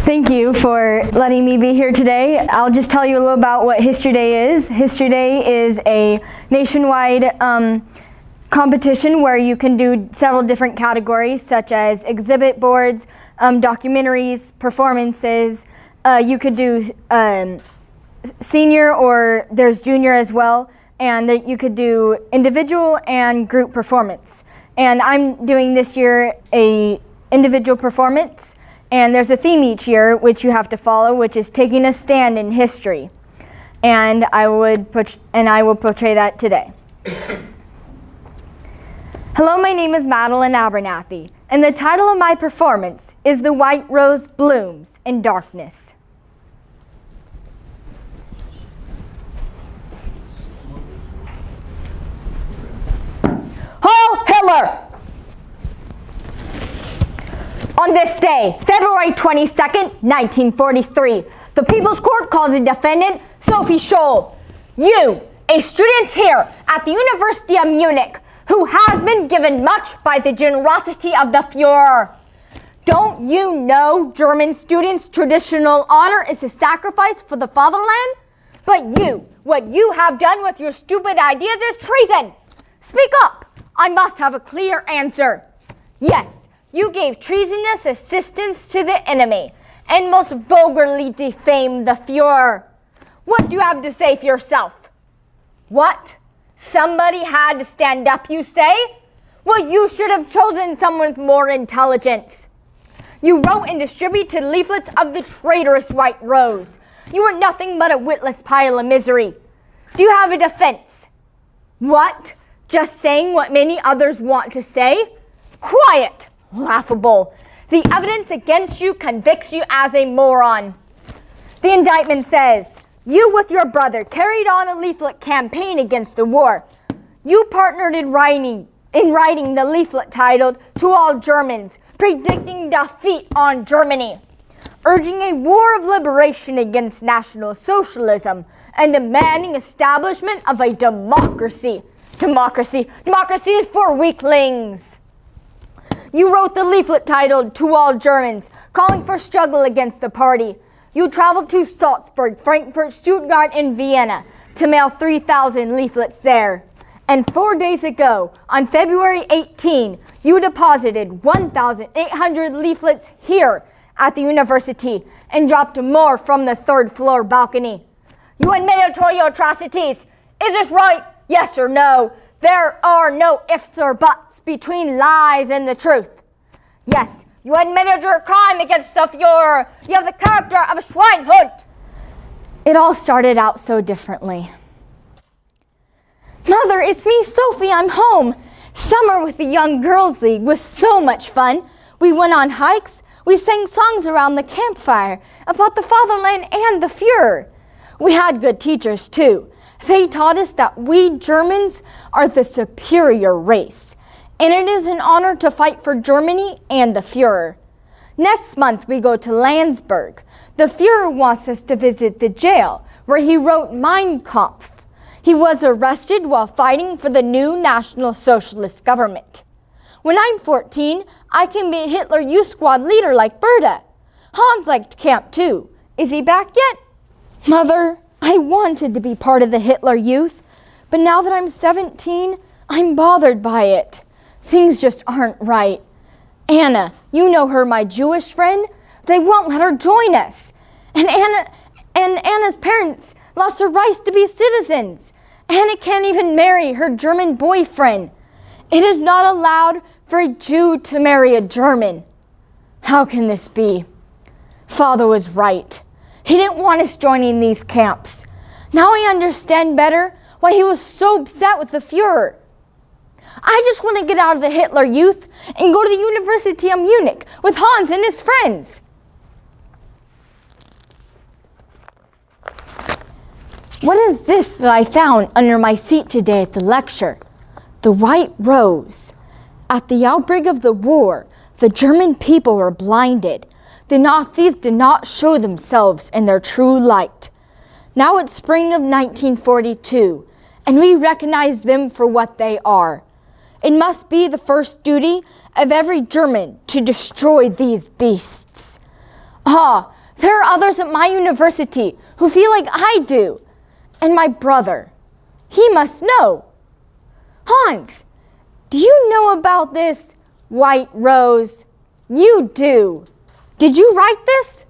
Thank you for letting me be here today. I'll just tell you a little about what History Day is. History Day is a nationwide competition where you can do several different categories such as exhibit boards, documentaries, performances. You could do senior or there's junior as well, and that you could do individual and group performance. And I'm doing this year a individual performance. And there's a theme each year which you have to follow, which is taking a stand in history. And I will portray that today. Hello, my name is Madeline Abernathy, and the title of my performance is The White Rose Blooms in Darkness. Heil Hitler! On this day, February 22nd, 1943, the People's Court calls the defendant Sophie Scholl. You, a student here at the University of Munich, who has been given much by the generosity of the Führer. Don't you know German students' traditional honor is a sacrifice for the fatherland? But you, what you have done with your stupid ideas is treason. Speak up. I must have a clear answer. Yes. You gave treasonous assistance to the enemy and most vulgarly defamed the Führer. What do you have to say for yourself? What? Somebody had to stand up, you say? Well, you should have chosen someone with more intelligence. You wrote and distributed leaflets of the traitorous White Rose. You are nothing but a witless pile of misery. Do you have a defense? What? Just saying what many others want to say? Quiet! Laughable. The evidence against you convicts you as a moron. The indictment says, you with your brother carried on a leaflet campaign against the war. You partnered in writing the leaflet titled To All Germans, predicting defeat on Germany, urging a war of liberation against National Socialism and demanding establishment of a democracy. Democracy is for weaklings. You wrote the leaflet titled To All Germans, calling for struggle against the party. You traveled to Salzburg, Frankfurt, Stuttgart, and Vienna to mail 3,000 leaflets there. And 4 days ago, on February 18, you deposited 1,800 leaflets here at the university and dropped more from the third-floor balcony. You admitted to your atrocities. Is this right? Yes or no? There are no ifs or buts between lies and the truth. Yes, you admitted your crime against the Führer. You have the character of a schweinhund. It all started out so differently. Mother, it's me, Sophie. I'm home. Summer with the Young Girls League was so much fun. We went on hikes. We sang songs around the campfire about the fatherland and the Führer. We had good teachers, too. They taught us that we Germans are the superior race, and it is an honor to fight for Germany and the Führer. Next month we go to Landsberg. The Führer wants us to visit the jail where he wrote Mein Kampf. He was arrested while fighting for the new National Socialist government. When I'm 14, I can be Hitler Youth Squad leader like Berta. Hans liked camp too. Is he back yet? Mother, I wanted to be part of the Hitler Youth, but now that I'm 17, I'm bothered by it. Things just aren't right. Anna, you know her, my Jewish friend. They won't let her join us. And Anna's parents lost their rights to be citizens. Anna can't even marry her German boyfriend. It is not allowed for a Jew to marry a German. How can this be? Father was right. He didn't want us joining these camps. Now I understand better why he was so upset with the Führer. I just want to get out of the Hitler Youth and go to the University of Munich with Hans and his friends. What is this that I found under my seat today at the lecture? The White Rose. At the outbreak of the war, the German people were blinded. The Nazis did not show themselves in their true light. Now it's spring of 1942, and we recognize them for what they are. It must be the first duty of every German to destroy these beasts. There are others at my university who feel like I do. And my brother, he must know. Hans, do you know about this white rose? You do. Did you write this?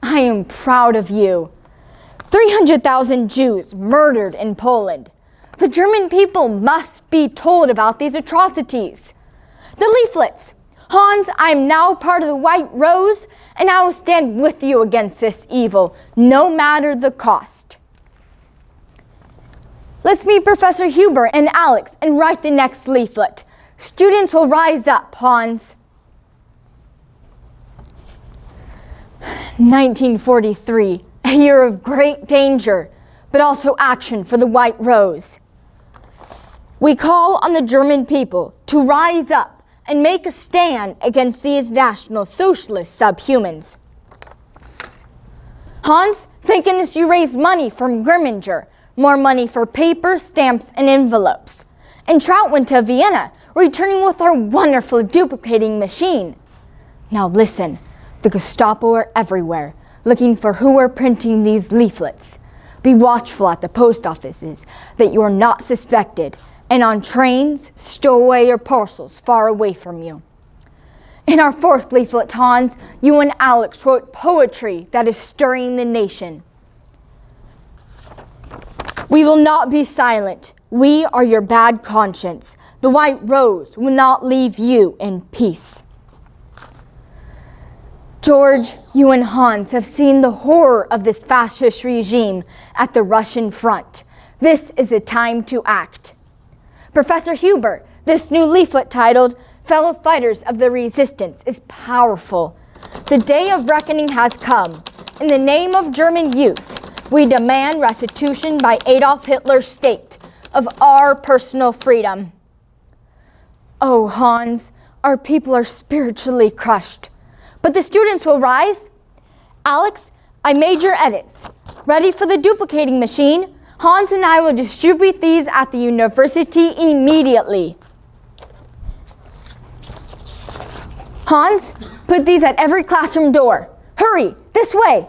I am proud of you. 300,000 Jews murdered in Poland. The German people must be told about these atrocities. The leaflets. Hans, I am now part of the White Rose, and I will stand with you against this evil, no matter the cost. Let's meet Professor Huber and Alex and write the next leaflet. Students will rise up, Hans. 1943, a year of great danger, but also action for the White Rose. We call on the German people to rise up and make a stand against these National Socialist subhumans. Hans, thank goodness you raised money from Grimminger, more money for paper, stamps, and envelopes. And Trout went to Vienna, returning with our wonderful duplicating machine. Now listen, the Gestapo are everywhere, looking for who are printing these leaflets. Be watchful at the post offices that you are not suspected, and on trains, stow away your parcels far away from you. In our fourth leaflet, Hans, you and Alex wrote poetry that is stirring the nation. We will not be silent. We are your bad conscience. The White Rose will not leave you in peace. George, you and Hans have seen the horror of this fascist regime at the Russian front. This is a time to act. Professor Huber, this new leaflet titled Fellow Fighters of the Resistance is powerful. The day of reckoning has come. In the name of German youth, we demand restitution by Adolf Hitler's state of our personal freedom. Oh, Hans, our people are spiritually crushed. But the students will rise. Alex, I made your edits. Ready for the duplicating machine? Hans and I will distribute these at the university immediately. Hans, put these at every classroom door. Hurry, this way.